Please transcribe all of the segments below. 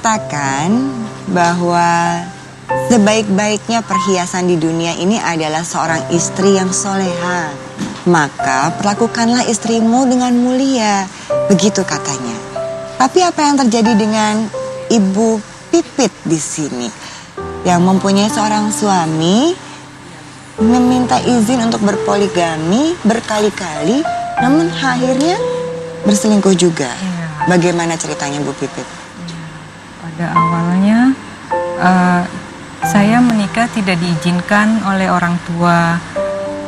mengatakan bahwa sebaik-baiknya perhiasan di dunia ini adalah seorang istri yang soleha. Maka perlakukanlah istrimu dengan mulia. Begitu katanya. Tapi apa yang terjadi dengan Ibu Pipit di sini? Yang mempunyai seorang suami, meminta izin untuk berpoligami berkali-kali, namun akhirnya berselingkuh juga. Bagaimana ceritanya Bu Pipit? Pada awalnya saya menikah tidak diizinkan oleh orang tua.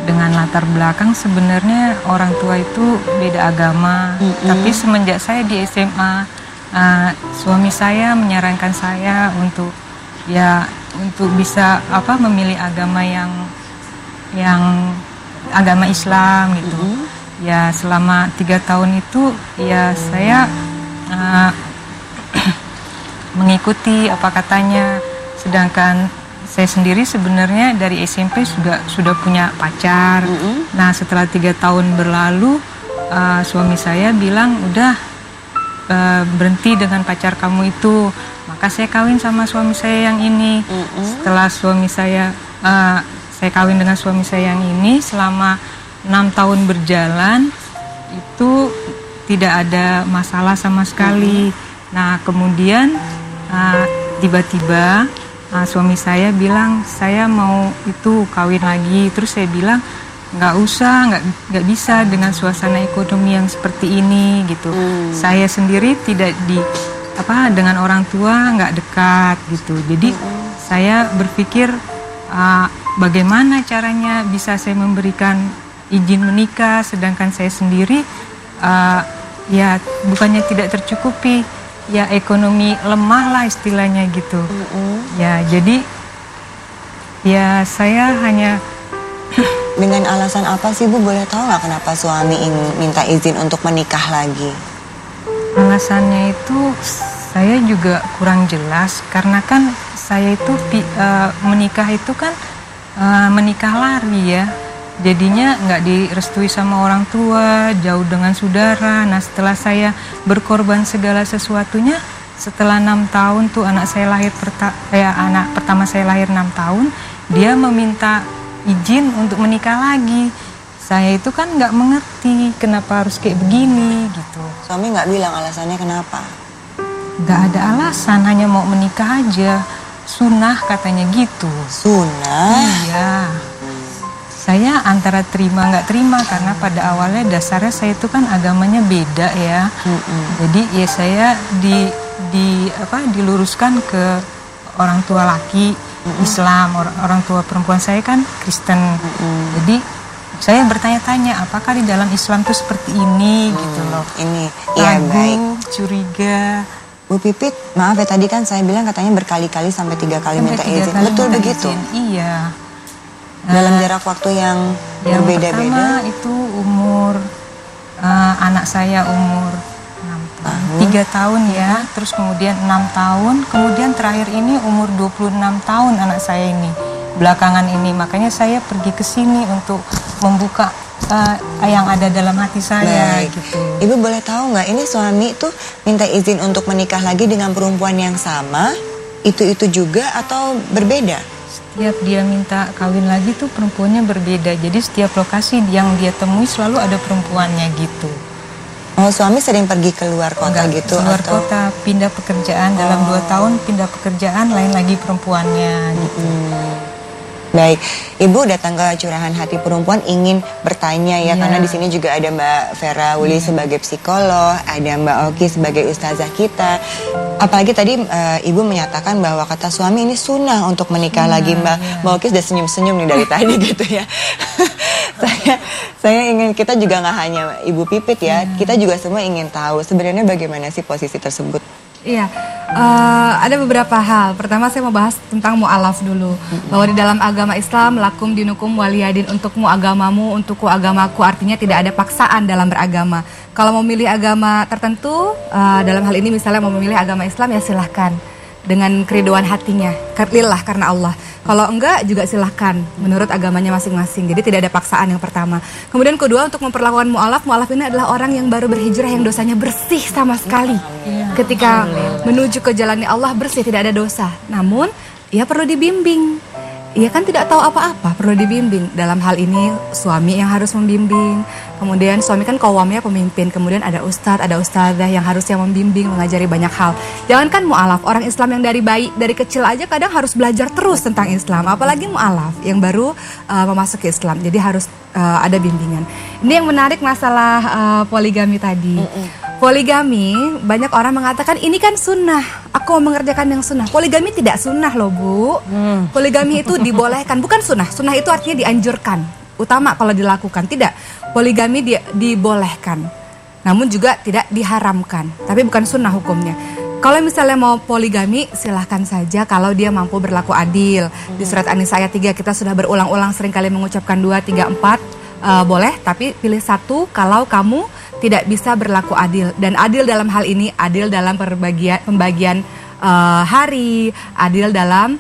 Dengan latar belakang sebenarnya orang tua itu beda agama. Tapi semenjak saya di SMA, suami saya menyarankan saya untuk bisa memilih agama yang agama Islam gitu. Ya selama 3 tahun itu ya saya mengikuti apa katanya. Sedangkan saya sendiri sebenarnya dari SMP sudah punya pacar. Nah setelah 3 tahun berlalu suami saya bilang udah berhenti dengan pacar kamu itu. Maka saya kawin sama suami saya yang ini. Setelah saya kawin dengan suami saya yang ini selama 6 tahun berjalan itu tidak ada masalah sama sekali. Nah kemudian tiba-tiba suami saya bilang saya mau itu kawin lagi. Terus saya bilang nggak usah, nggak bisa dengan suasana ekonomi yang seperti ini gitu. Saya sendiri tidak dengan orang tua nggak dekat gitu. Jadi saya berpikir bagaimana caranya bisa saya memberikan izin menikah, sedangkan saya sendiri ya bukannya tidak tercukupi. Ya ekonomi lemah lah istilahnya gitu. Ya jadi ya saya hanya dengan alasan apa sih Bu, boleh tahu nggak kenapa suami minta izin untuk menikah lagi? Alasannya itu saya juga kurang jelas karena kan saya itu menikah itu kan menikah lari ya. Jadinya nggak direstui sama orang tua, jauh dengan saudara. Nah setelah saya berkorban segala sesuatunya, setelah 6 tahun tuh anak pertama saya lahir 6 tahun, dia meminta izin untuk menikah lagi. Saya itu kan nggak mengerti kenapa harus kayak begini gitu. Suami nggak bilang alasannya kenapa? Nggak ada alasan, hanya mau menikah aja. Sunnah katanya gitu. Sunnah? Iya. Saya antara terima nggak terima karena pada awalnya dasarnya saya itu kan agamanya beda ya. Jadi ya saya diluruskan ke orang tua laki Islam, orang tua perempuan saya kan Kristen. Jadi saya bertanya-tanya apakah di dalam Islam itu seperti ini gitu loh. Ini ya baik. Curiga. Bu Pipit, maaf ya tadi kan saya bilang katanya berkali-kali sampai 3 kali minta izin. Betul begitu? Iya. Dalam jarak waktu yang berbeda-beda. Yang pertama itu umur anak saya umur 6 tahun. 3 tahun ya, terus kemudian 6 tahun, kemudian terakhir ini umur 26 tahun anak saya ini. Belakangan ini makanya saya pergi ke sini untuk membuka yang ada dalam hati saya. Baik. Gitu. Ibu boleh tahu nggak ini suami tuh minta izin untuk menikah lagi dengan perempuan yang sama, itu juga atau berbeda? Setiap dia minta kawin lagi tuh perempuannya berbeda. Jadi setiap lokasi yang dia temui selalu ada perempuannya gitu. Oh, suami sering pergi keluar kota gitu? Keluar atau kota, pindah pekerjaan. Dalam 2 tahun pindah pekerjaan, lain lagi perempuannya gitu. Baik, Ibu datang ke Curahan Hati Perempuan ingin bertanya ya, karena di sini juga ada Mbak Vera Wuli sebagai psikolog, ada Mbak Oki sebagai ustazah kita. Apalagi tadi Ibu menyatakan bahwa kata suami ini sunnah untuk menikah lagi. Mbak Oki sudah senyum-senyum nih dari tadi gitu ya. Saya ingin, kita juga nggak hanya Ibu Pipit ya, kita juga semua ingin tahu sebenarnya bagaimana sih posisi tersebut. Iya, ada beberapa hal. Pertama saya mau bahas tentang mu'alaf dulu. Bahwa di dalam agama Islam, lakum dinukum waliyadin, untukmu agamamu, untukku agamaku. Artinya tidak ada paksaan dalam beragama. Kalau mau memilih agama tertentu, dalam hal ini misalnya mau memilih agama Islam, ya silahkan. Dengan keriduan hatinya, lillah, karena Allah. Kalau enggak juga silahkan menurut agamanya masing-masing. Jadi tidak ada paksaan yang pertama. Kemudian kedua, untuk memperlakukan mu'alaf. Mu'alaf ini adalah orang yang baru berhijrah yang dosanya bersih sama sekali. Ketika menuju ke jalannya Allah bersih, tidak ada dosa. Namun ia perlu dibimbing. Ia kan tidak tahu apa-apa, perlu dibimbing. Dalam hal ini suami yang harus membimbing. Kemudian suami kan qawwamnya pemimpin. Kemudian ada ustadz, ada ustadzah yang harusnya membimbing, mengajari banyak hal. Jangankan mu'alaf, orang Islam yang dari kecil aja kadang harus belajar terus tentang Islam. Apalagi mu'alaf yang baru memasuki Islam. Jadi harus ada bimbingan. Ini yang menarik masalah poligami tadi. Poligami, banyak orang mengatakan ini kan sunnah, aku mau mengerjakan yang sunnah. Poligami tidak sunnah loh Bu. Poligami itu dibolehkan, bukan sunnah. Sunnah itu artinya dianjurkan, utama kalau dilakukan. Tidak, poligami dibolehkan, namun juga tidak diharamkan. Tapi bukan sunnah hukumnya. Kalau misalnya mau poligami, silahkan saja kalau dia mampu berlaku adil. Di surat An-Nisa ayat 3 kita sudah berulang-ulang seringkali mengucapkan 2, 3, 4 boleh, tapi pilih satu kalau kamu tidak bisa berlaku adil. Dan adil dalam hal ini adil dalam pembagian hari, adil dalam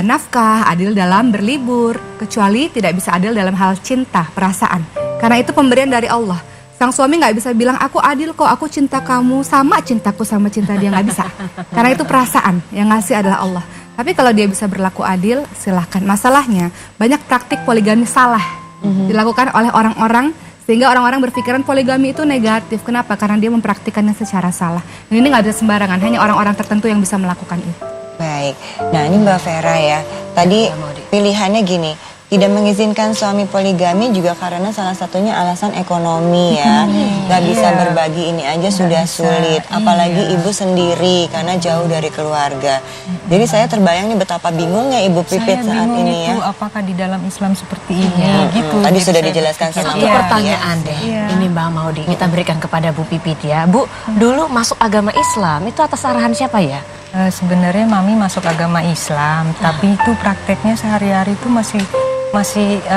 nafkah, adil dalam berlibur. Kecuali tidak bisa adil dalam hal cinta, perasaan. Karena itu pemberian dari Allah. Sang suami nggak bisa bilang aku adil kok, aku cinta kamu sama cintaku sama cinta dia, nggak bisa. Karena itu perasaan, yang ngasih adalah Allah. Tapi kalau dia bisa berlaku adil, silahkan. Masalahnya banyak praktik poligami salah dilakukan oleh orang-orang, sehingga orang-orang berpikiran poligami itu negatif. Kenapa? Karena dia mempraktikannya secara salah. Dan ini nggak ada sembarangan, hanya orang-orang tertentu yang bisa melakukan itu. Baik, nah ini Mbak Vera ya, tadi pilihannya gini, tidak mengizinkan suami poligami juga karena salah satunya alasan ekonomi ya. Gak bisa berbagi ini aja sudah sulit, apalagi ibu sendiri karena jauh dari keluarga. Jadi saya terbayang nih betapa bingungnya Ibu Pipit saat ini ya. Apakah di dalam Islam seperti ini gitu. Tadi sudah dijelaskan sama Satu pertanyaan deh, ini Mbak Maudi kita berikan kepada Bu Pipit ya. Bu, dulu masuk agama Islam itu atas arahan siapa ya? Sebenarnya Mami masuk agama Islam, tapi itu prakteknya sehari-hari itu masih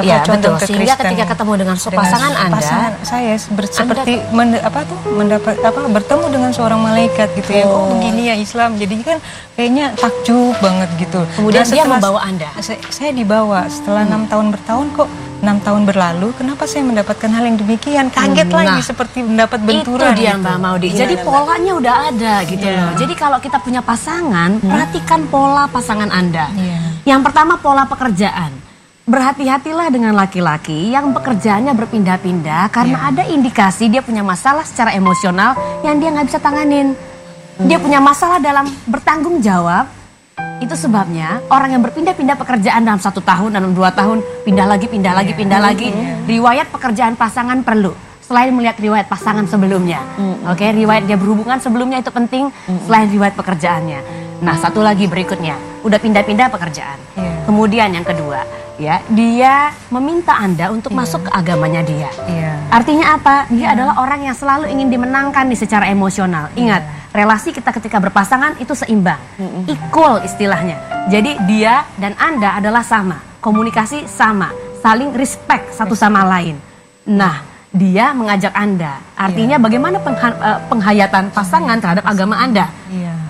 Ya condong betul, ke sehingga Kristen. ketika ketemu dengan pasangan Anda, saya seperti bertemu dengan seorang malaikat gitu ya. Kok begini ya Islam, jadi kan kayaknya takjub banget gitu. kemudian Nah, dia setelah- membawa Anda. saya dibawa setelah 6 tahun bertahun, kok 6 tahun berlalu kenapa saya mendapatkan hal yang demikian, kaget lagi seperti mendapat benturan Itu dia gitu. Mbak Maudi. Jadi polanya udah ada gitu loh. Jadi kalau kita punya pasangan, perhatikan pola pasangan Anda. Yang pertama pola pekerjaan. Berhati-hatilah dengan laki-laki yang pekerjaannya berpindah-pindah karena ada indikasi dia punya masalah secara emosional yang dia nggak bisa tanganin. Dia punya masalah dalam bertanggung jawab. Itu sebabnya orang yang berpindah-pindah pekerjaan dalam 1 tahun, dalam 2 tahun, pindah lagi. Riwayat pekerjaan pasangan perlu. Selain melihat riwayat pasangan sebelumnya. Oke, riwayat dia berhubungan sebelumnya itu penting selain riwayat pekerjaannya. Nah, satu lagi berikutnya, udah pindah-pindah pekerjaan. Kemudian yang kedua, ya, dia meminta Anda untuk masuk ke agamanya dia. Artinya apa? Dia adalah orang yang selalu ingin dimenangkan nih secara emosional. Ingat, relasi kita ketika berpasangan itu seimbang, equal istilahnya. Jadi dia dan Anda adalah sama, komunikasi sama, saling respect satu sama lain. Nah, dia mengajak Anda, artinya bagaimana penghayatan pasangan terhadap agama Anda.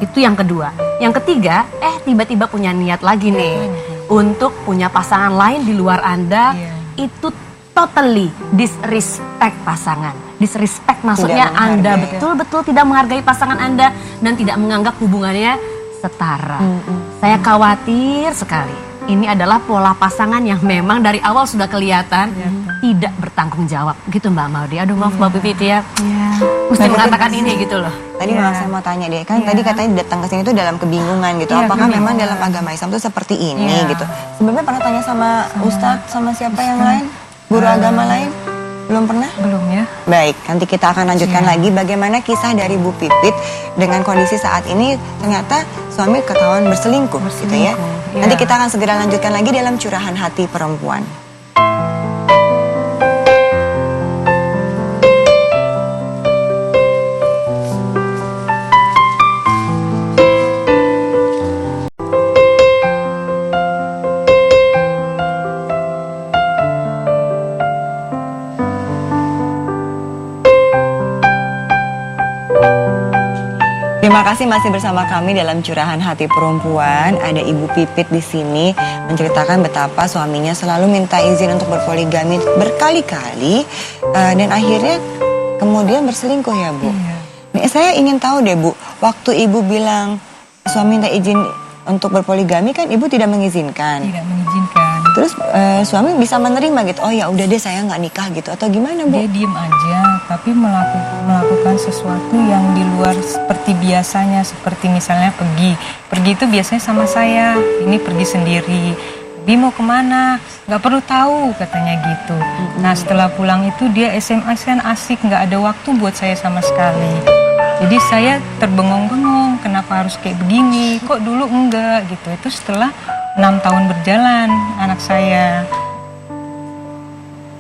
Itu yang kedua. Yang ketiga, tiba-tiba punya niat lagi nih untuk punya pasangan lain di luar Anda. Itu totally disrespect pasangan. Disrespect maksudnya Anda betul-betul tidak menghargai pasangan Anda dan tidak menganggap hubungannya setara. Saya khawatir sekali. Ini adalah pola pasangan yang memang dari awal sudah kelihatan tidak bertanggung jawab. Gitu Mbak Maudi. Aduh maaf Mbak Pipit ya. Mesti mengatakan ini gitu loh. Tadi malah saya mau tanya deh, kan tadi katanya datang ke sini itu dalam kebingungan gitu. Apakah memang dalam agama Islam itu seperti ini gitu? Sebelumnya pernah tanya sama Ustadz, sama siapa yang lain? Guru agama lain? Belum pernah? Belum ya. Baik, nanti kita akan lanjutkan lagi bagaimana kisah dari Bu Pipit dengan kondisi saat ini ternyata suami ketahuan berselingkuh gitu ya. Nanti kita akan segera lanjutkan lagi dalam curahan hati perempuan. Terima kasih masih bersama kami dalam Curahan Hati Perempuan. Ada Ibu Pipit di sini menceritakan betapa suaminya selalu minta izin untuk berpoligami berkali-kali dan akhirnya kemudian berselingkuh ya Bu. Nih, saya ingin tahu deh Bu, waktu Ibu bilang suami minta izin untuk berpoligami kan Ibu tidak mengizinkan. Tidak mengizinkan. Terus suami bisa menerima gitu, oh ya udah deh saya nggak nikah gitu atau gimana Bu? Dia diem aja, tapi melakukan sesuatu yang di luar seperti biasanya, seperti misalnya pergi itu biasanya sama saya, ini pergi sendiri. Bi mau kemana? Nggak perlu tahu katanya gitu. Nah setelah pulang itu dia SMS kan asik, nggak ada waktu buat saya sama sekali. Jadi saya terbengong-bengong, kenapa harus kayak begini? Kok dulu enggak gitu? Itu setelah 6 tahun berjalan anak saya.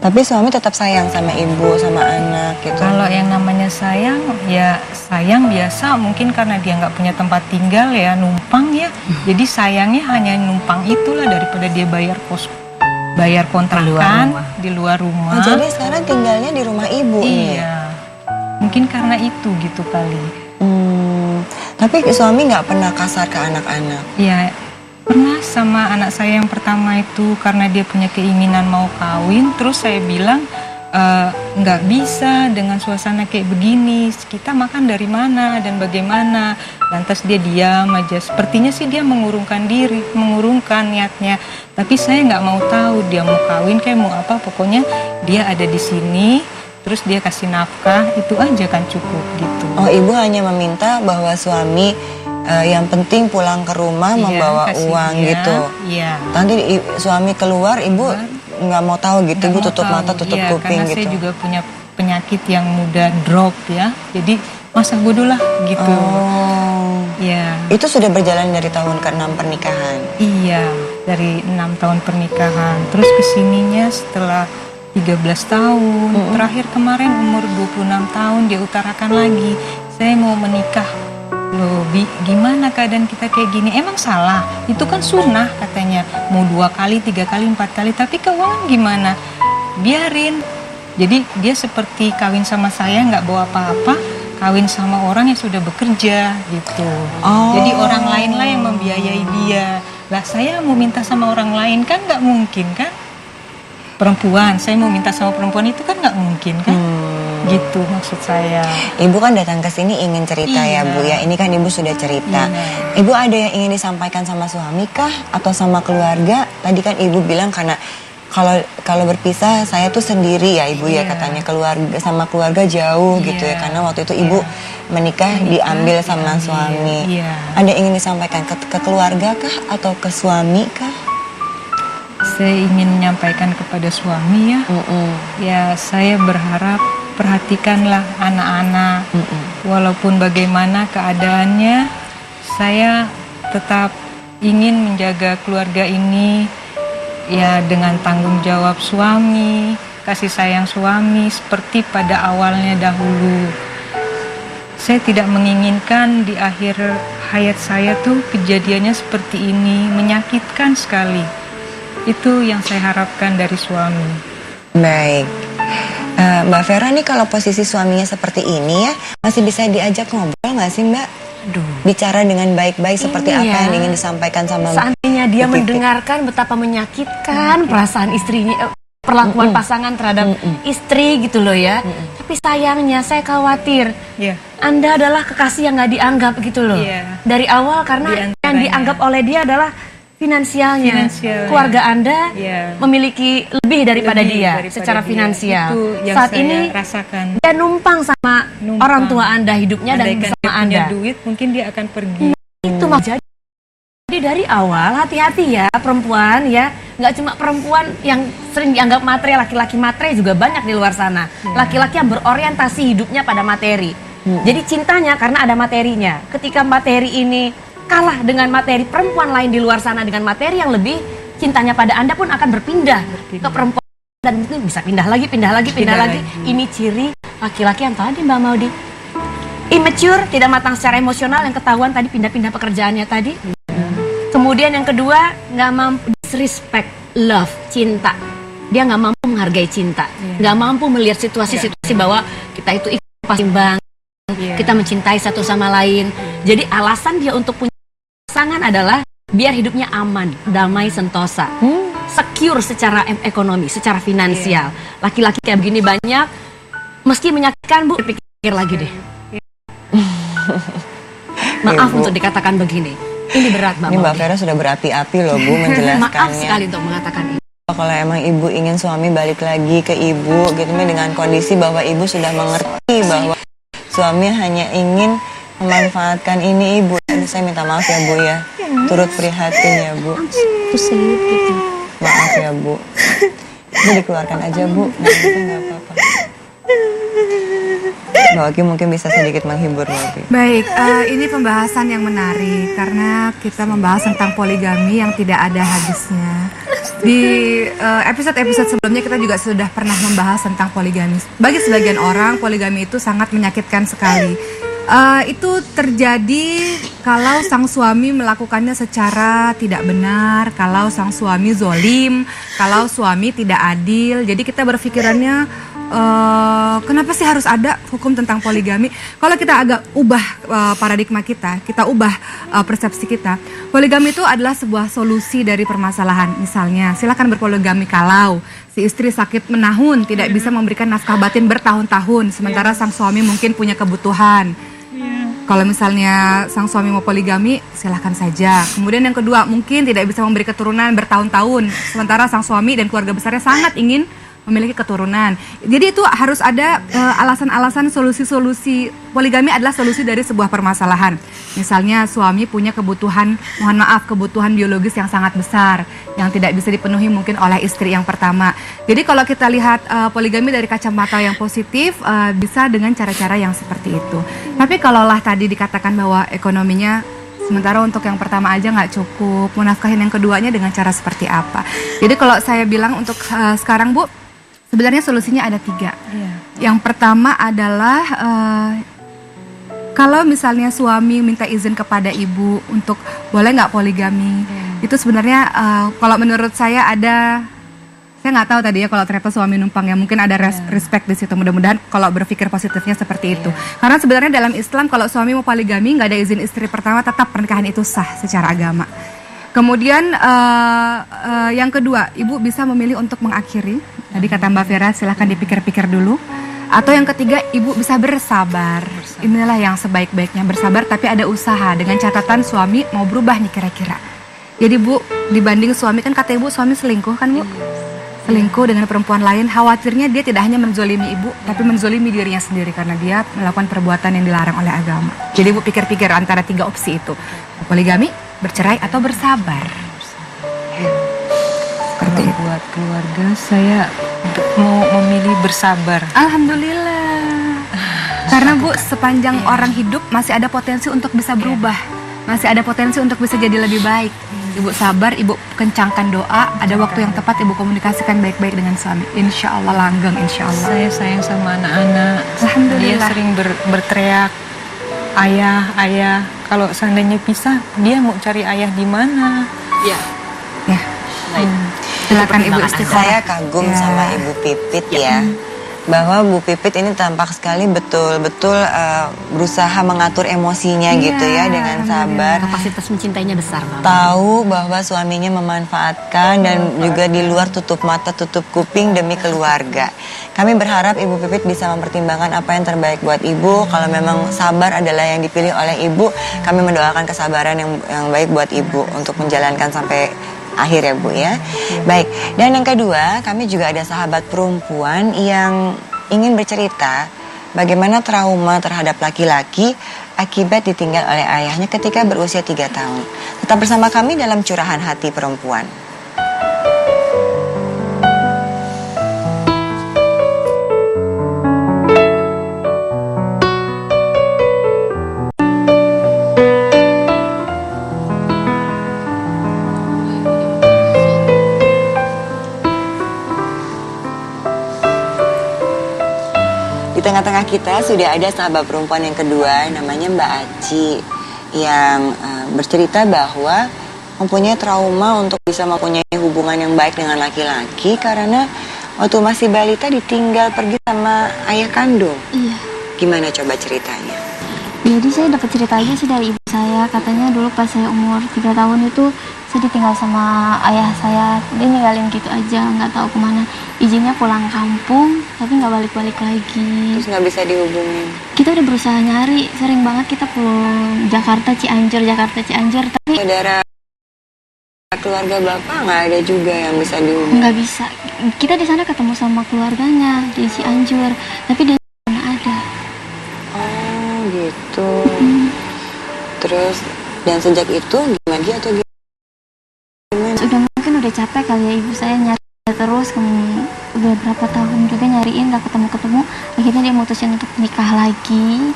Tapi suami tetap sayang sama ibu, sama anak gitu. Kalau yang namanya sayang, ya sayang biasa mungkin karena dia nggak punya tempat tinggal ya, numpang ya. Jadi sayangnya hanya numpang itulah daripada dia bayar kontrakan di luar rumah. Oh, jadi sekarang tinggalnya di rumah ibu nih? Iya, mungkin karena itu gitu kali. Tapi suami nggak pernah kasar ke anak-anak? Iya, pernah sama anak saya yang pertama itu karena dia punya keinginan mau kawin. Terus saya bilang nggak bisa dengan suasana kayak begini, kita makan dari mana dan bagaimana. Lantas dia diam aja, sepertinya sih dia mengurungkan diri, mengurungkan niatnya. Tapi saya nggak mau tahu dia mau kawin kayak mau apa, pokoknya dia ada di sini. Terus dia kasih nafkah, itu aja kan cukup gitu. Oh, ibu hanya meminta bahwa suami yang penting pulang ke rumah membawa uang dia, gitu. Iya. Nanti suami keluar, ibu nggak mau tahu gitu, ibu tutup mata, tutup kuping karena gitu. Saya juga punya penyakit yang mudah drop ya. Jadi masa bodoh lah gitu. Oh. Iya. Itu sudah berjalan dari tahun ke-6 pernikahan. Iya, dari 6 tahun pernikahan. Terus kesininya setelah 13 tahun, terakhir kemarin umur 26 tahun dia utarakan lagi, saya mau menikah. Loh, Bi, gimana keadaan kita kayak gini? Emang salah? Itu kan sunnah katanya, mau 2 kali, 3 kali, 4 kali, tapi keuangan gimana? Biarin. Jadi dia seperti kawin sama saya nggak bawa apa-apa, kawin sama orang yang sudah bekerja gitu. Oh. Jadi orang lain lah yang membiayai dia. Lah saya mau minta sama orang lain kan nggak mungkin kan? Perempuan, saya mau minta sama perempuan itu kan nggak mungkin kan? Gitu maksud saya. Ibu kan datang ke sini ingin cerita ya Iya. Bu ya. Ini kan ibu sudah cerita. Iya. Ibu ada yang ingin disampaikan sama suami kah atau sama keluarga? Tadi kan ibu bilang karena kalau berpisah saya tuh sendiri ya ibu ya, Iya. katanya keluarga sama keluarga jauh gitu ya, Iya. karena waktu itu ibu menikah diambil sama suami. Iya. Ada yang ingin disampaikan ke keluarga kah atau ke suami kah? Saya ingin menyampaikan kepada suami ya, ya saya berharap perhatikanlah anak-anak, walaupun bagaimana keadaannya, saya tetap ingin menjaga keluarga ini ya dengan tanggung jawab suami, kasih sayang suami seperti pada awalnya dahulu. Saya tidak menginginkan di akhir hayat saya tuh kejadiannya seperti ini, menyakitkan sekali. Itu yang saya harapkan dari suami. Baik. Mbak Vera nih kalau posisi suaminya seperti ini ya, masih bisa diajak ngobrol nggak sih Mbak? Aduh. Bicara dengan baik-baik seperti Ini apa ya. yang ingin disampaikan sama Seandainya dia Bu Pipit. mendengarkan betapa menyakitkan perasaan istrinya, perlakuan pasangan terhadap istri gitu loh ya. Tapi sayangnya saya khawatir Ya. Anda adalah kekasih yang nggak dianggap gitu loh. Iya. Dari awal karena Di yang antaranya. dianggap oleh dia adalah finansialnya. Keluarga Anda Iya. memiliki lebih daripada Lebih dia daripada secara dia. finansial. Itu yang Saat saya ini rasakan. dia numpang sama Numpang. orang tua Anda hidupnya dan Andaikan bersama dia punya Anda. duit, mungkin dia akan pergi. Itu maksudnya. Jadi dari awal hati-hati ya perempuan ya, nggak cuma perempuan yang sering dianggap matre, laki-laki matre juga banyak di luar sana. Laki-laki yang berorientasi hidupnya pada materi. Jadi cintanya karena ada materinya. Ketika materi ini kalah dengan materi perempuan lain di luar sana dengan materi yang lebih, cintanya pada Anda pun akan berpindah ke perempuan dan mungkin bisa pindah lagi. Ini ciri laki-laki yang tadi Mbak Maudi immature, tidak matang secara emosional yang ketahuan tadi pindah-pindah pekerjaannya tadi. Kemudian yang kedua, nggak mampu disrespect love, cinta. Dia nggak mampu menghargai cinta, nggak mampu melihat situasi-situasi bahwa kita itu pasti bang, kita mencintai satu sama lain. Jadi alasan dia untuk punya pasangan adalah biar hidupnya aman, damai, sentosa, secure secara ekonomi, secara finansial. Laki-laki kayak begini banyak, meski menyakitkan Bu, pikir lagi deh. Maaf untuk dikatakan begini, ini berat Mbak. Ini Mbak Maudi. Vera sudah berapi-api loh Bu menjelaskannya. Maaf sekali untuk mengatakan ini. Kalau emang ibu ingin suami balik lagi ke ibu gitu dengan kondisi bahwa ibu sudah mengerti bahwa suami hanya ingin memanfaatkan ini ibu. Aduh, saya minta maaf ya Bu ya. Turut prihatin ya Bu. Maaf ya Bu. Ini dikeluarkan aja Bu. Nanti nggak apa-apa. Mbak Oki mungkin bisa sedikit menghibur Mbak Oki. Baik, ini pembahasan yang menarik karena kita membahas tentang poligami yang tidak ada habisnya. Di episode-episode sebelumnya kita juga sudah pernah membahas tentang poligami. Bagi sebagian orang, poligami itu sangat menyakitkan sekali. Itu terjadi kalau sang suami melakukannya secara tidak benar, kalau sang suami zolim, kalau suami tidak adil. Jadi kita berpikirannya, kenapa sih harus ada hukum tentang poligami? Kalau kita agak ubah paradigma kita ubah persepsi kita. Poligami itu adalah sebuah solusi dari permasalahan. Misalnya, silakan berpoligami kalau si istri sakit menahun, tidak bisa memberikan nafkah batin bertahun-tahun, sementara sang suami mungkin punya kebutuhan. Kalau misalnya sang suami mau poligami, silahkan saja. Kemudian yang kedua, mungkin tidak bisa memberi keturunan bertahun-tahun, sementara sang suami dan keluarga besarnya sangat ingin memiliki keturunan. Jadi itu harus ada alasan-alasan, solusi-solusi. Poligami adalah solusi dari sebuah permasalahan. Misalnya suami punya kebutuhan, mohon maaf, kebutuhan biologis yang sangat besar, yang tidak bisa dipenuhi mungkin oleh istri yang pertama. Jadi kalau kita lihat poligami dari kacamata yang positif, bisa dengan cara-cara yang seperti itu. Tapi kalaulah tadi dikatakan bahwa ekonominya sementara untuk yang pertama aja nggak cukup, menafkahin yang keduanya dengan cara seperti apa. Jadi kalau saya bilang untuk sekarang Bu, sebenarnya solusinya ada 3. Yang pertama adalah kalau misalnya suami minta izin kepada ibu untuk boleh nggak poligami, itu sebenarnya kalau menurut saya saya nggak tahu tadi ya kalau ternyata suami numpang ya, mungkin ada respect di situ. Mudah-mudahan kalau berpikir positifnya seperti itu. Karena sebenarnya dalam Islam kalau suami mau poligami nggak ada izin istri pertama, tetap pernikahan itu sah secara agama. Kemudian yang kedua, ibu bisa memilih untuk mengakhiri. Tadi kata Mbak Vera, silahkan dipikir-pikir dulu. Atau yang ketiga, ibu bisa bersabar. Inilah yang sebaik-baiknya, bersabar tapi ada usaha. Dengan catatan suami mau berubah nih kira-kira. Jadi Bu, dibanding suami, kan kata ibu suami selingkuh kan Bu? Selingkuh dengan perempuan lain, khawatirnya dia tidak hanya menzolimi ibu, tapi menzolimi dirinya sendiri karena dia melakukan perbuatan yang dilarang oleh agama. Jadi Bu pikir-pikir antara 3 opsi itu. Poligami, bercerai atau bersabar. Kalau buat keluarga saya mau memilih bersabar. Alhamdulillah. Karena Bu, sepanjang orang hidup masih ada potensi untuk bisa berubah. Masih ada potensi untuk bisa jadi lebih baik. Ibu sabar, ibu kencangkan doa. Ada waktu yang tepat ibu komunikasikan baik-baik dengan suami. Insya Allah langgeng, insya Allah. Saya sayang sama anak-anak. Alhamdulillah. Dia sering berteriak, ayah, ayah. Kalau seandainya pisah, dia mau cari ayah di mana? Ya. Ya. Silakan Ibu istiqomah. Saya kagum sama Ibu Pipit ya. Bahwa Bu Pipit ini tampak sekali betul-betul berusaha mengatur emosinya gitu ya dengan sabar. Kapasitas mencintainya besar banget. Tahu bahwa suaminya memanfaatkan dan juga di luar tutup mata, tutup kuping demi keluarga. Kami berharap Ibu Pipit bisa mempertimbangkan apa yang terbaik buat Ibu. Kalau memang sabar adalah yang dipilih oleh Ibu, kami mendoakan kesabaran yang baik buat Ibu untuk menjalankan sampai akhir ya Bu ya. Baik, dan yang kedua, kami juga ada sahabat perempuan yang ingin bercerita bagaimana trauma terhadap laki-laki akibat ditinggal oleh ayahnya ketika berusia 3 tahun. Tetap bersama kami dalam Curahan Hati Perempuan. Di tengah-tengah kita sudah ada sahabat perempuan yang kedua, namanya Mbak Aci, yang bercerita bahwa mempunyai trauma untuk bisa mempunyai hubungan yang baik dengan laki-laki karena waktu masih balita ditinggal pergi sama ayah kandung. Iya. Gimana coba ceritanya? Jadi saya dapat ceritanya sih dari ibu saya, katanya dulu pas saya umur 3 tahun itu saya ditinggal sama ayah saya. Dia ninggalin gitu aja, nggak tahu kemana. Izinnya pulang kampung, tapi nggak balik-balik lagi. Terus nggak bisa dihubungin. Kita udah berusaha nyari, sering banget kita pulang Jakarta Cianjur, tapi Saudara keluarga Bapak nggak ada juga yang bisa dihubungin. nggak bisa. Kita di sana ketemu sama keluarganya di Cianjur, tapi dia nggak ada. Oh gitu. Terus dan sejak itu gimana dia atau gimana? Udah capek kali ya ibu saya nyari terus, udah berapa tahun juga nyariin gak ketemu-ketemu. Akhirnya dia mutusin untuk nikah lagi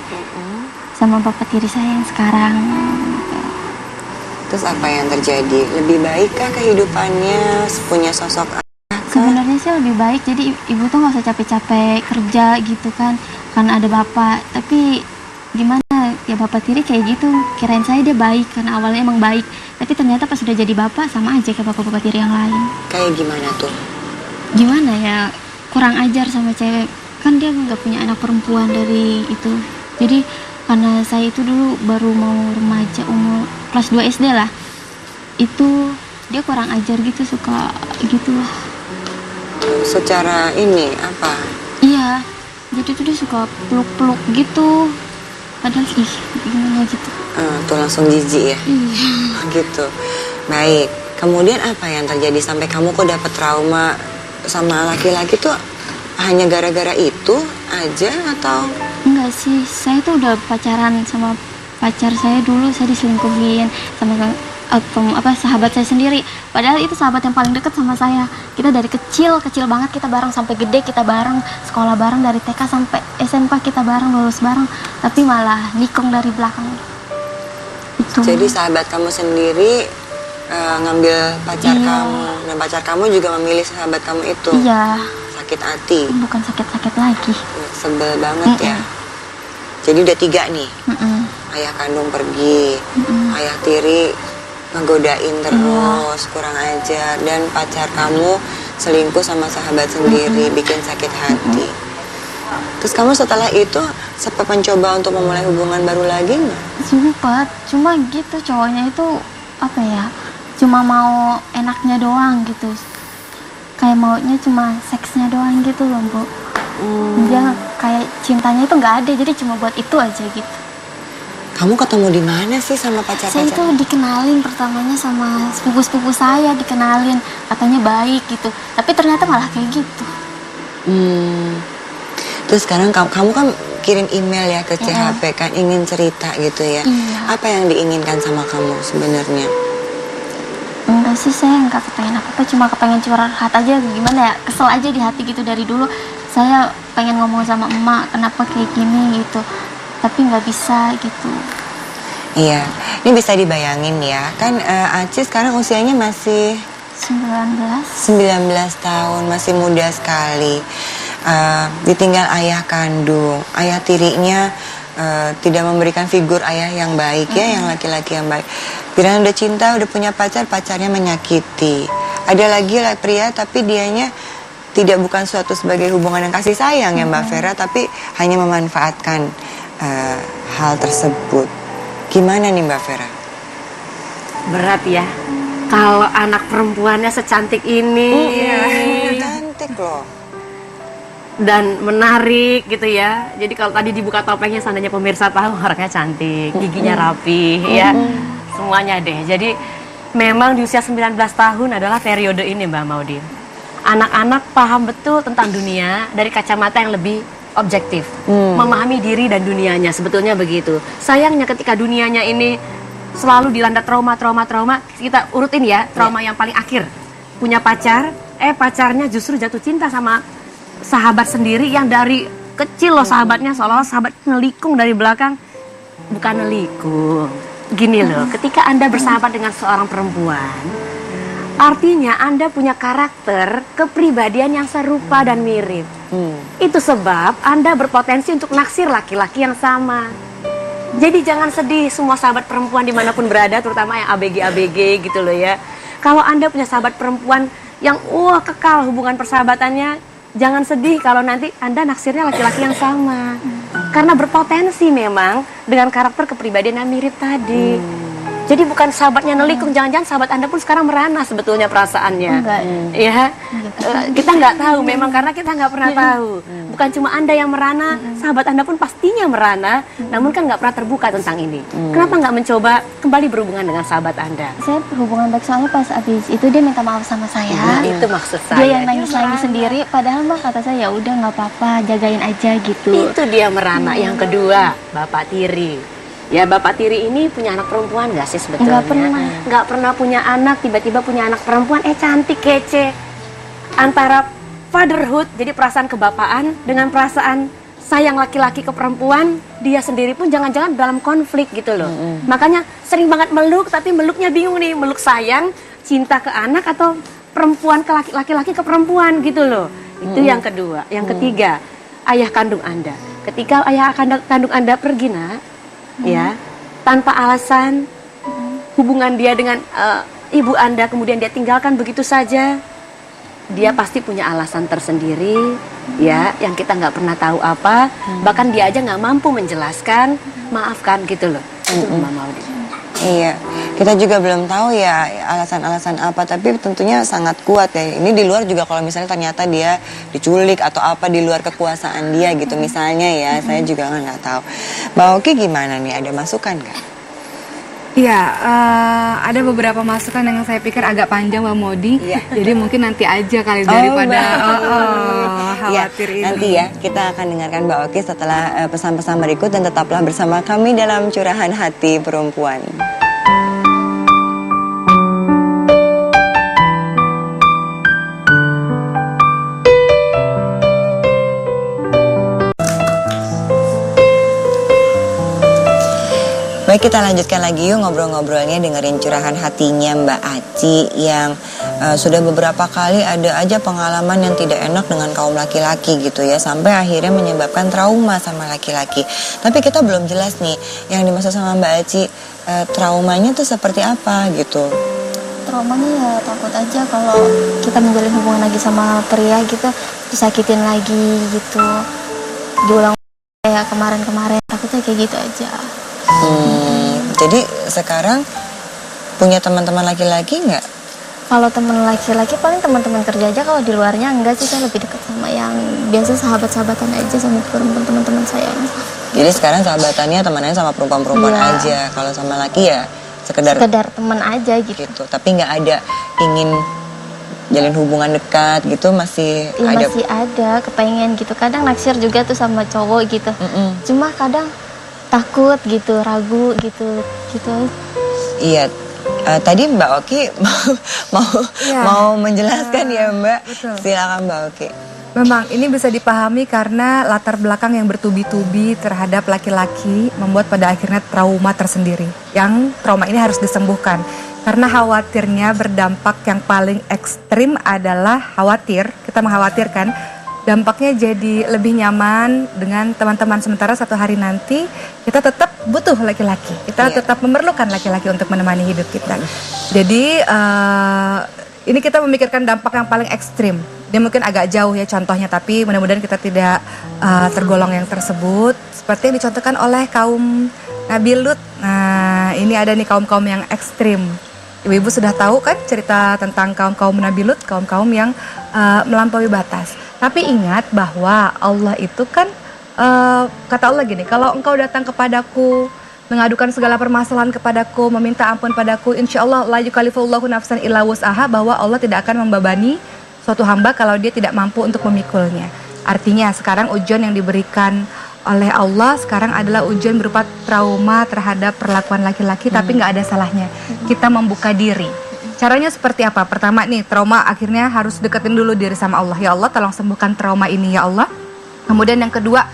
sama bapak tiri saya yang sekarang. Terus apa yang terjadi? Lebih baikkah kehidupannya punya sosok ayah? Sebenarnya sih lebih baik, jadi ibu tuh nggak usah capek-capek kerja gitu kan, karena ada bapak. Tapi gimana ya, bapak tiri kayak gitu, kirain saya dia baik karena awalnya emang baik, tapi ternyata pas sudah jadi bapak sama aja kayak bapak-bapak tiri yang lain. Kayak gimana tuh? Gimana ya, kurang ajar sama cewek, kan dia nggak punya anak perempuan dari itu. Jadi karena saya itu dulu baru mau remaja, umur kelas 2 SD lah, itu dia kurang ajar gitu, suka gitu lah. Secara ini apa? Iya, jadi tuh dia suka peluk-peluk gitu, padahal gimana gitu. Tuh langsung jijik ya? Iya. Gitu. Baik, kemudian apa yang terjadi sampai kamu kok dapet trauma sama laki-laki tuh hanya gara-gara itu aja atau? Enggak sih, saya tuh udah pacaran sama pacar saya dulu, saya diselingkuhin sama sahabat saya sendiri. Padahal itu sahabat yang paling deket sama saya. Kita dari kecil banget kita bareng sampai gede, kita bareng sekolah bareng dari TK sampai SMP, kita bareng lulus bareng. Tapi malah nikung dari belakang. Itu. Jadi sahabat kamu sendiri ngambil pacar kamu, dan pacar kamu juga memilih sahabat kamu itu. Iya. Sakit hati. Bukan sakit-sakit lagi. Sebel banget ya. Jadi udah 3 nih. Ayah kandung pergi, ayah tiri ngegodain terus, kurang ajar, dan pacar kamu selingkuh sama sahabat sendiri, bikin sakit hati. Terus kamu setelah itu sempat mencoba untuk memulai hubungan baru lagi nggak? Sempat, cuma gitu cowoknya itu apa ya, cuma mau enaknya doang gitu, kayak maunya cuma seksnya doang gitu loh Bu. Dia kayak cintanya itu nggak ada, jadi cuma buat itu aja gitu. Kamu ketemu di mana sih sama Saya itu pacar-pacar? dikenalin pertamanya sama sepupu-sepupu saya, dikenalin katanya baik gitu, tapi ternyata malah kayak gitu. Terus sekarang kamu kan kirim email ya ke CHP kan, ingin cerita gitu ya. Iya. Apa yang diinginkan sama kamu sebenarnya? Enggak sih, saya nggak kepengen apa-apa, cuma kepengen curhat aja, gimana ya, kesel aja di hati gitu. Dari dulu saya pengen ngomong sama emak kenapa kayak gini gitu, tapi nggak bisa gitu. Iya, ini bisa dibayangin ya, kan Aci sekarang usianya masih 19 tahun, masih muda sekali. Ditinggal ayah kandung, ayah tirinya tidak memberikan figur ayah yang baik ya, yang laki-laki yang baik. Kirain udah cinta, udah punya pacar, pacarnya menyakiti. Ada lagi lah pria, tapi dianya bukan suatu sebagai hubungan yang kasih sayang ya Mbak Vera, tapi hanya memanfaatkan hal tersebut. Gimana nih Mbak Vera? Berat ya. Kalau anak perempuannya secantik ini. Cantik loh. Dan menarik gitu ya. Jadi kalau tadi dibuka topengnya, seandainya pemirsa tahu orangnya cantik, giginya rapi ya. Semuanya deh. Jadi memang di usia 19 tahun adalah periode ini Mbak Maudy. Anak-anak paham betul tentang dunia dari kacamata yang lebih objektif, memahami diri dan dunianya, sebetulnya begitu. Sayangnya ketika dunianya ini selalu dilanda trauma, kita urutin ya, trauma yang paling akhir. Punya pacar, pacarnya justru jatuh cinta sama sahabat sendiri yang dari kecil loh sahabatnya, seolah-olah sahabat nelikung dari belakang. Bukan nelikung, gini loh, ketika Anda bersahabat dengan seorang perempuan, artinya Anda punya karakter, kepribadian yang serupa dan mirip. Itu sebab Anda berpotensi untuk naksir laki-laki yang sama. Jadi jangan sedih semua sahabat perempuan dimanapun berada, terutama yang ABG gitu loh ya. Kalau Anda punya sahabat perempuan yang kekal hubungan persahabatannya, jangan sedih kalau nanti Anda naksirnya laki-laki yang sama. Karena berpotensi memang dengan karakter kepribadian yang mirip tadi. Jadi bukan sahabatnya nelikung, jangan-jangan sahabat Anda pun sekarang merana sebetulnya perasaannya. Enggak. Ya, kita nggak tahu memang karena kita nggak pernah tahu. Bukan cuma Anda yang merana, sahabat Anda pun pastinya merana, namun kan nggak pernah terbuka tentang ini. Kenapa nggak mencoba kembali berhubungan dengan sahabat Anda? Saya berhubungan baik soalnya pas abis itu dia minta maaf sama saya. Nah, itu maksud saya. Dia yang nangis-nangis sendiri, padahal mah kata saya ya udah nggak apa-apa, jagain aja gitu. Itu dia merana. Yang kedua, Bapak Tiri. Ya, Bapak Tiri ini punya anak perempuan nggak sih sebetulnya? Nggak pernah. Nggak pernah punya anak, tiba-tiba punya anak perempuan, cantik, kece. Antara fatherhood, jadi perasaan kebapaan, dengan perasaan sayang laki-laki ke perempuan, dia sendiri pun jangan-jangan dalam konflik gitu loh. Makanya sering banget meluk, tapi meluknya bingung nih, meluk sayang, cinta ke anak atau perempuan ke laki-laki ke perempuan gitu loh. Itu yang kedua. Yang ketiga, ayah kandung Anda. Ketika ayah kandung Anda pergi, Nak, ya, tanpa alasan, hubungan dia dengan ibu Anda kemudian dia tinggalkan begitu saja, dia pasti punya alasan tersendiri, ya, yang kita nggak pernah tahu apa, bahkan dia aja nggak mampu menjelaskan, maafkan gitu loh. Itu Mbak Maudi. Iya, kita juga belum tahu ya alasan-alasan apa, tapi tentunya sangat kuat ya. Ini di luar juga kalau misalnya ternyata dia diculik atau apa di luar kekuasaan dia gitu misalnya ya, saya juga nggak tahu. Mbak Oki gimana nih, ada masukan nggak? Iya, ada beberapa masukan yang saya pikir agak panjang Mbak Modi, jadi mungkin nanti aja kali daripada khawatir ini. Nanti ya, kita akan dengarkan Mbak Oki setelah pesan-pesan berikut dan tetaplah bersama kami dalam Curahan Hati Perempuan. Baik, kita lanjutkan lagi yuk ngobrol-ngobrolnya, dengerin curahan hatinya Mbak Aci yang sudah beberapa kali ada aja pengalaman yang tidak enak dengan kaum laki-laki gitu ya, sampai akhirnya menyebabkan trauma sama laki-laki. Tapi kita belum jelas nih yang dimaksud sama Mbak Aci, traumanya tuh seperti apa gitu. Traumanya ya takut aja kalau kita menjalin hubungan lagi sama pria gitu, disakitin lagi gitu, diulang kayak kemarin-kemarin, takutnya kayak gitu aja. Jadi sekarang punya teman-teman laki-laki nggak? Kalau teman laki-laki paling teman-teman kerja aja, kalau di luarnya enggak sih, saya lebih dekat sama yang biasa sahabat-sahabatan aja sama teman-teman saya. Jadi sekarang sahabatannya temannya sama perempuan-perempuan aja, kalau sama laki ya sekedar teman aja gitu. Tapi nggak ada ingin jalin hubungan dekat gitu, masih Ya, ada? masih ada, kepengen gitu. Kadang naksir juga tuh sama cowok gitu. Cuma kadang takut gitu, ragu gitu. Iya, tadi Mbak Oki mau menjelaskan ya Mbak. Betul. Silakan Mbak Oki. Memang ini bisa dipahami karena latar belakang yang bertubi-tubi terhadap laki-laki membuat pada akhirnya trauma tersendiri. Yang trauma ini harus disembuhkan. Karena khawatirnya berdampak yang paling ekstrim adalah khawatir, kita mengkhawatirkan dampaknya jadi lebih nyaman dengan teman-teman, sementara satu hari nanti kita tetap butuh laki-laki, kita tetap memerlukan laki-laki untuk menemani hidup kita. Jadi ini kita memikirkan dampak yang paling ekstrim. Dia mungkin agak jauh ya contohnya, tapi mudah-mudahan kita tidak tergolong yang tersebut. Seperti yang dicontohkan oleh kaum Nabi Lut. Nah, ini ada nih kaum-kaum yang ekstrim. Ibu-ibu sudah tahu kan cerita tentang kaum-kaum Nabi Lut, kaum-kaum yang melampaui batas. Tapi ingat bahwa Allah itu kan, kata Allah gini, kalau engkau datang kepadaku, mengadukan segala permasalahan kepadaku, meminta ampun padaku, insya Allah la yukallifullahu nafsan illa wus'aha, bahwa Allah tidak akan membebani suatu hamba kalau dia tidak mampu untuk memikulnya. Artinya sekarang ujian yang diberikan oleh Allah sekarang adalah ujian berupa trauma terhadap perlakuan laki-laki, tapi nggak ada salahnya kita membuka diri. Caranya seperti apa? Pertama nih, trauma akhirnya harus deketin dulu diri sama Allah. Ya Allah, tolong sembuhkan trauma ini ya Allah. Kemudian yang kedua,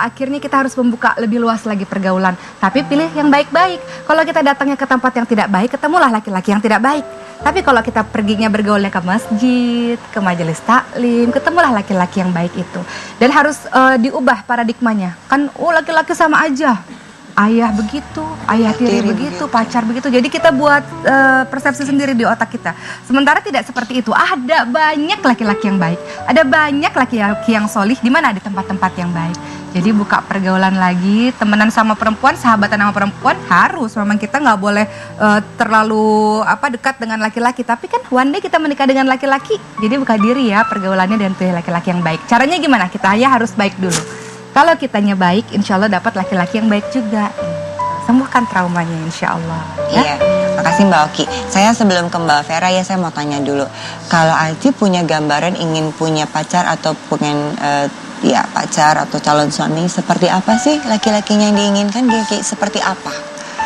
akhirnya kita harus membuka lebih luas lagi pergaulan. Tapi pilih yang baik-baik. Kalau kita datangnya ke tempat yang tidak baik, ketemulah laki-laki yang tidak baik. Tapi kalau kita perginya bergaulnya ke masjid, ke majelis taklim, ketemulah laki-laki yang baik itu. Dan harus diubah paradigmanya. Kan, laki-laki sama aja. Ayah begitu, ayah tiri begitu, pacar begitu. Jadi kita buat persepsi sendiri di otak kita. Sementara tidak seperti itu. Ada banyak laki-laki yang baik, ada banyak laki-laki yang solih. Di mana? Di tempat-tempat yang baik. Jadi buka pergaulan lagi, temenan sama perempuan, sahabatan sama perempuan harus. Memang kita nggak boleh terlalu dekat dengan laki-laki. Tapi kan one day kita menikah dengan laki-laki. Jadi buka diri ya pergaulannya dan pilih laki-laki yang baik. Caranya gimana? Kita ya harus baik dulu. Kalau kitanya baik, insya Allah dapat laki-laki yang baik juga. Sembuhkan traumanya insya Allah. Ya? Iya, makasih Mbak Oki. Saya sebelum ke Mbak Vera ya saya mau tanya dulu. Kalau Aci punya gambaran ingin punya pacar atau pengen pacar atau calon suami seperti apa sih laki-lakinya yang diinginkan? Seperti apa?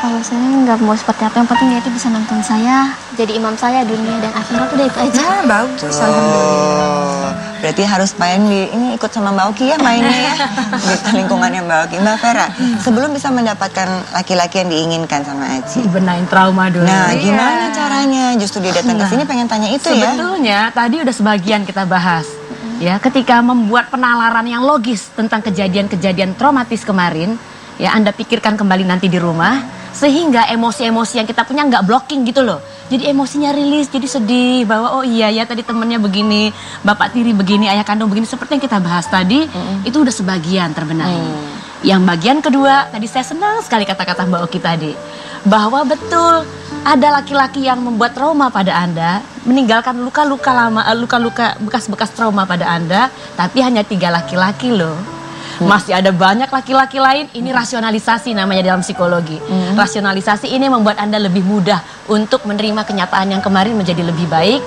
Kalau saya nggak mau seperti apa, yang penting dia itu bisa nonton saya, jadi imam saya dunia dan akhirat, udah itu aja. Nah, bagus, alhamdulillah. Berarti harus main ini ikut sama Mbak Oki ya mainnya ya di lingkungannya Mbak Oki. Mbak Vera, sebelum bisa mendapatkan laki-laki yang diinginkan sama Aci, Benahin trauma dulu. nah gimana caranya? Justru dia datang ke sini pengen tanya itu ya. Sebetulnya tadi udah sebagian kita bahas. Ya, ketika membuat penalaran yang logis tentang kejadian-kejadian traumatis kemarin, ya Anda pikirkan kembali nanti di rumah, sehingga emosi-emosi yang kita punya nggak blocking gitu loh. Jadi emosinya rilis, jadi sedih bahwa oh iya ya tadi temennya begini, bapak tiri begini, ayah kandung begini, seperti yang kita bahas tadi, itu udah sebagian terbenahi. Yang bagian kedua, tadi saya senang sekali kata-kata Mbak Oki tadi, bahwa betul ada laki-laki yang membuat trauma pada Anda, meninggalkan luka-luka lama, luka-luka bekas-bekas trauma pada Anda, tapi hanya 3 laki-laki loh. Masih ada banyak laki-laki lain. Ini rasionalisasi namanya dalam psikologi. Rasionalisasi ini membuat Anda lebih mudah untuk menerima kenyataan yang kemarin menjadi lebih baik.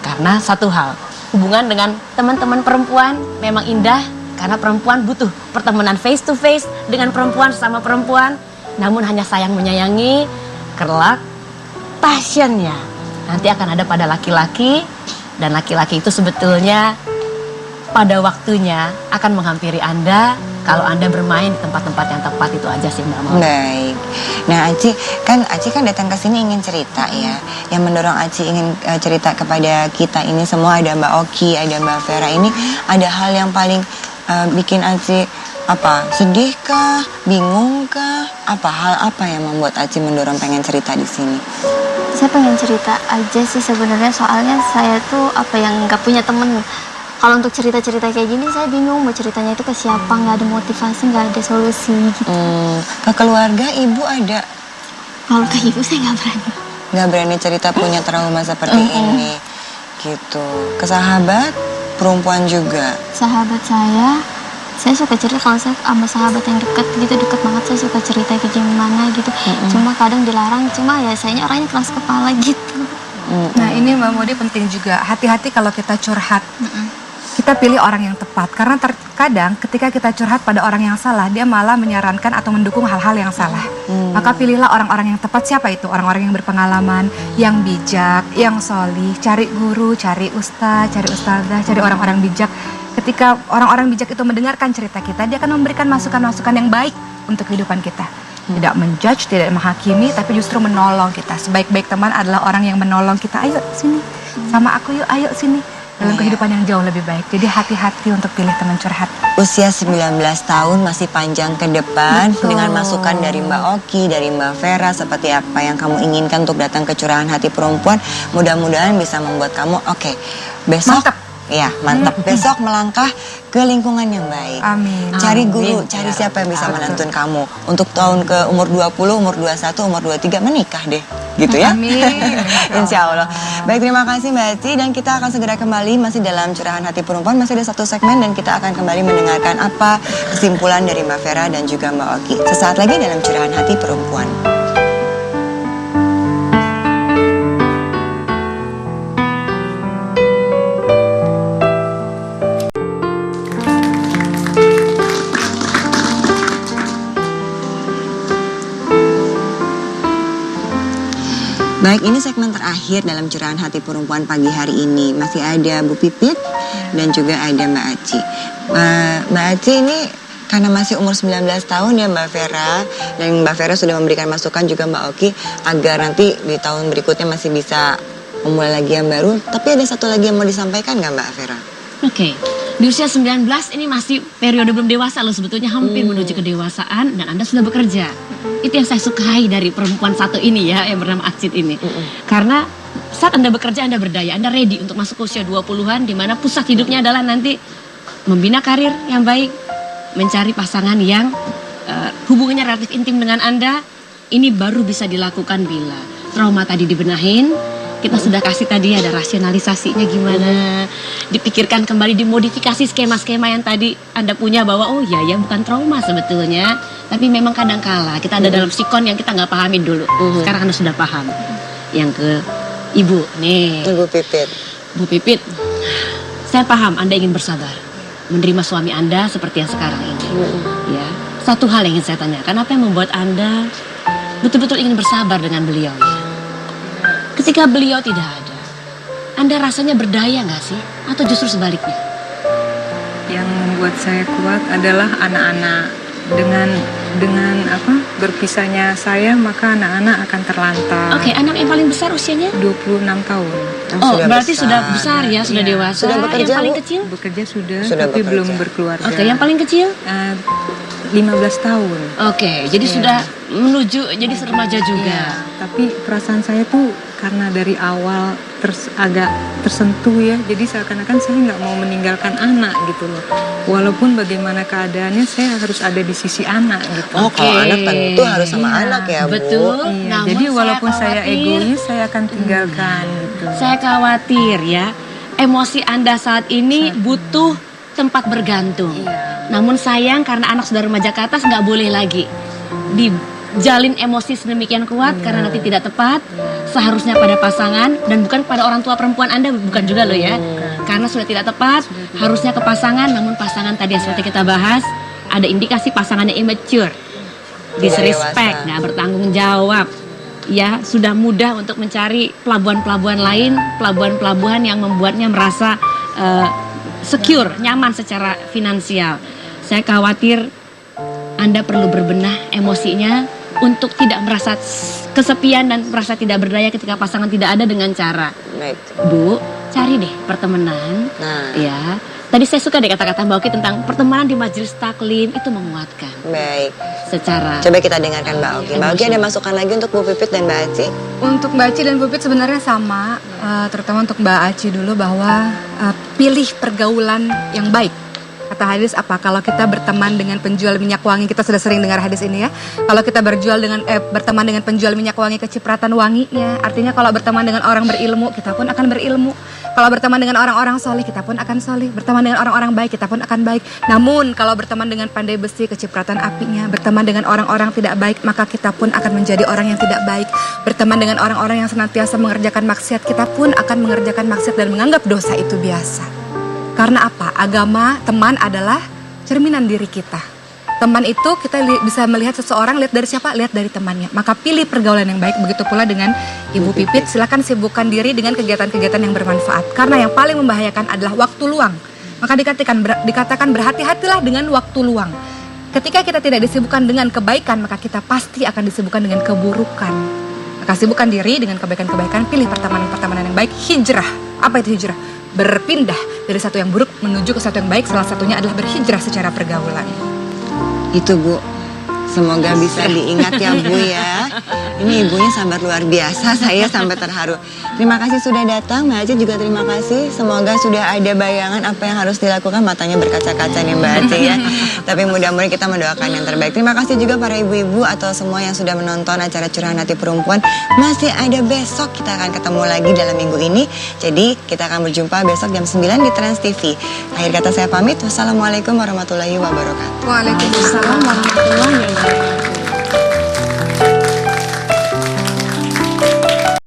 Karena satu hal, hubungan dengan teman-teman perempuan memang indah, karena perempuan butuh pertemanan face to face dengan perempuan sama perempuan. Namun hanya sayang menyayangi, kelak passionnya nanti akan ada pada laki-laki, dan laki-laki itu sebetulnya pada waktunya akan menghampiri Anda kalau Anda bermain di tempat-tempat yang tepat. Itu aja sih Mbak Mau. Baik. Nah Aci kan datang ke sini ingin cerita ya. Yang mendorong Aci ingin cerita kepada kita ini semua, ada Mbak Oki, ada Mbak Vera, ini ada hal yang paling bikin Aci sedih kah, bingung kah? Hal apa yang membuat Aci mendorong pengen cerita di sini? Saya pengen cerita aja sih sebenarnya, soalnya saya tuh yang nggak punya temen. Kalau untuk cerita-cerita kayak gini saya bingung mau ceritanya itu ke siapa, nggak ada motivasi, nggak ada solusi gitu. Ke keluarga ibu ada? Kalau ke ibu saya nggak berani. Nggak berani cerita punya trauma seperti ini, gitu. Ke sahabat, perempuan juga? Sahabat saya suka cerita. Kalau saya sama sahabat yang deket banget, saya suka cerita kayak gimana gitu. Cuma kadang dilarang, cuma ya sayanya orangnya keras kepala gitu. Nah ini Mbak Modi penting juga, hati-hati kalau kita curhat. Kita pilih orang yang tepat, karena terkadang ketika kita curhat pada orang yang salah, dia malah menyarankan atau mendukung hal-hal yang salah. Maka pilihlah orang-orang yang tepat. Siapa itu? Orang-orang yang berpengalaman, yang bijak, yang solih. Cari guru, cari ustaz, cari ustazah, cari orang-orang bijak. Ketika orang-orang bijak itu mendengarkan cerita kita, dia akan memberikan masukan-masukan yang baik untuk kehidupan kita. Tidak menjudge, tidak menghakimi, tapi justru menolong kita. Sebaik-baik teman adalah orang yang menolong kita. Ayo sini, sama aku yuk, ayo sini. Dalam kehidupan yang jauh lebih baik. Jadi hati-hati untuk pilih teman curhat. Usia 19 tahun masih panjang ke depan. Betul. Dengan masukan dari Mbak Oki, dari Mbak Vera, seperti apa yang kamu inginkan untuk datang ke Curahan Hati Perempuan, mudah-mudahan bisa membuat kamu besok mantap. Ya, mantap. Besok melangkah ke lingkungan yang baik. Amin. Cari guru, cari siapa yang bisa menuntun kamu. Untuk tahun ke umur 20, umur 21, umur 23 menikah deh. Gitu ya. Amin. Insya Allah. Baik, terima kasih Mbak Aci. Dan kita akan segera kembali masih dalam Curahan Hati Perempuan. Masih ada satu segmen dan kita akan kembali mendengarkan apa kesimpulan dari Mbak Vera dan juga Mbak Oki. Sesaat lagi dalam Curahan Hati Perempuan. Baik, ini segmen terakhir dalam Curahan Hati Perempuan pagi hari ini. Masih ada Bu Pipit dan juga ada Mbak Aci. Mbak Aci ini karena masih umur 19 tahun ya Mbak Vera. Dan Mbak Vera sudah memberikan masukan juga Mbak Oki agar nanti di tahun berikutnya masih bisa memulai lagi yang baru. Tapi ada satu lagi yang mau disampaikan nggak Mbak Vera? Oke. Di usia 19 ini masih periode belum dewasa loh, sebetulnya hampir menuju kedewasaan dan Anda sudah bekerja. Itu yang saya sukai dari perempuan satu ini ya, yang bernama Acit ini. Karena saat Anda bekerja, Anda berdaya, Anda ready untuk masuk ke usia 20-an, di mana pusat hidupnya adalah nanti membina karir yang baik, mencari pasangan yang hubungannya relatif intim dengan Anda. Ini baru bisa dilakukan bila trauma tadi dibenahin. Kita sudah kasih tadi ada rasionalisasinya gimana, dipikirkan kembali, dimodifikasi skema-skema yang tadi Anda punya bahwa oh ya bukan trauma sebetulnya, tapi memang kadang-kala kita ada dalam sikon yang kita nggak pahamin dulu. Sekarang Anda sudah paham. Yang ke Ibu nih. Ibu Pipit. Bu Pipit, saya paham Anda ingin bersabar menerima suami Anda seperti yang sekarang ini. Ya, satu hal yang ingin saya tanyakan, apa yang membuat Anda betul-betul ingin bersabar dengan beliau? Ketika beliau tidak ada, Anda rasanya berdaya nggak sih? Atau justru sebaliknya? Yang membuat saya kuat adalah anak-anak. Dengan berpisahnya saya, maka anak-anak akan terlantar. Oke, anak yang paling besar usianya? 26 tahun. Oh, berarti sudah besar ya, sudah dewasa. Sudah bekerja, yang paling Bu? kecil? Bekerja sudah tapi bekerja. belum berkeluarga. Oke, yang paling kecil? 15 tahun. Oke, jadi sudah menuju jadi remaja juga. Tapi perasaan saya tuh karena dari awal agak tersentuh ya, jadi seakan-akan saya nggak mau meninggalkan anak gitu loh. Walaupun bagaimana keadaannya, saya harus ada di sisi anak gitu. Oh, kalau anak tentu harus sama anak ya, Bu. Betul. Iya, Namun jadi walaupun saya khawatir, egois, saya akan tinggalkan gitu. saya khawatir ya, emosi Anda saat ini butuh tempat bergantung. Namun sayang karena anak sudah remaja ke atas nggak boleh lagi dijalin emosi sedemikian kuat karena nanti tidak tepat. Seharusnya pada pasangan dan bukan pada orang tua perempuan Anda, bukan juga loh ya. Karena sudah tidak tepat, harusnya ke pasangan. Namun pasangan tadi yang seperti kita bahas, ada indikasi pasangannya immature, disrespect, nggak bertanggung jawab. Ya, sudah mudah untuk mencari pelabuhan-pelabuhan lain, pelabuhan-pelabuhan yang membuatnya merasa secure, nyaman secara finansial. Saya khawatir Anda perlu berbenah emosinya untuk tidak merasa kesepian dan merasa tidak berdaya ketika pasangan tidak ada dengan cara. Baik. Bu, cari deh pertemanan. Nah. Ya. Tadi saya suka deh kata-kata Mbak Oki tentang pertemanan di majelis taklim itu menguatkan. Baik. Secara Coba kita dengarkan Mbak Oki. Mbak Oki ada masukan lagi untuk Bu Pipit dan Mbak Aci? Untuk Mbak Aci dan Bu Pipit sebenarnya sama, terutama untuk Mbak Aci dulu bahwa pilih pergaulan yang baik. Kata hadis apa? Kalau kita berteman dengan penjual minyak wangi, kita sudah sering dengar hadis ini ya. Kalau kita berteman dengan penjual minyak wangi kecipratan wanginya, artinya kalau berteman dengan orang berilmu, kita pun akan berilmu. Kalau berteman dengan orang-orang soleh, kita pun akan soleh. Berteman dengan orang-orang baik, kita pun akan baik. Namun kalau berteman dengan pandai besi, kecipratan apinya, berteman dengan orang-orang tidak baik, maka kita pun akan menjadi orang yang tidak baik. Berteman dengan orang-orang yang senantiasa mengerjakan maksiat, kita pun akan mengerjakan maksiat dan menganggap dosa itu biasa. Karena apa? Agama, teman adalah cerminan diri kita. Teman itu kita bisa melihat seseorang, lihat dari siapa? Lihat dari temannya. Maka pilih pergaulan yang baik. Begitu pula dengan Ibu Pipit, silakan sibukkan diri dengan kegiatan-kegiatan yang bermanfaat. Karena yang paling membahayakan adalah waktu luang. Maka dikatakan berhati-hatilah dengan waktu luang. Ketika kita tidak disibukkan dengan kebaikan, maka kita pasti akan disibukkan dengan keburukan. Maka sibukkan diri dengan kebaikan-kebaikan, pilih pertemanan-pertemanan yang baik, hijrah. Apa itu hijrah? Berpindah dari satu yang buruk menuju ke satu yang baik, salah satunya adalah berhijrah secara pergaulan. Itu Bu, semoga bisa diingat ya Bu ya. Ini ibunya sabar luar biasa, saya sampai terharu. Terima kasih sudah datang, Mbak Aci juga terima kasih. Semoga sudah ada bayangan apa yang harus dilakukan, matanya berkaca-kaca nih Mbak Aci ya. Tapi mudah-mudahan kita mendoakan yang terbaik. Terima kasih juga para ibu-ibu atau semua yang sudah menonton acara Curahan Hati Perempuan. Masih ada besok, kita akan ketemu lagi dalam minggu ini. Jadi kita akan berjumpa besok jam 9 di Trans TV. Akhir kata saya pamit, wassalamualaikum warahmatullahi wabarakatuh. Waalaikumsalam warahmatullahi wabarakatuh.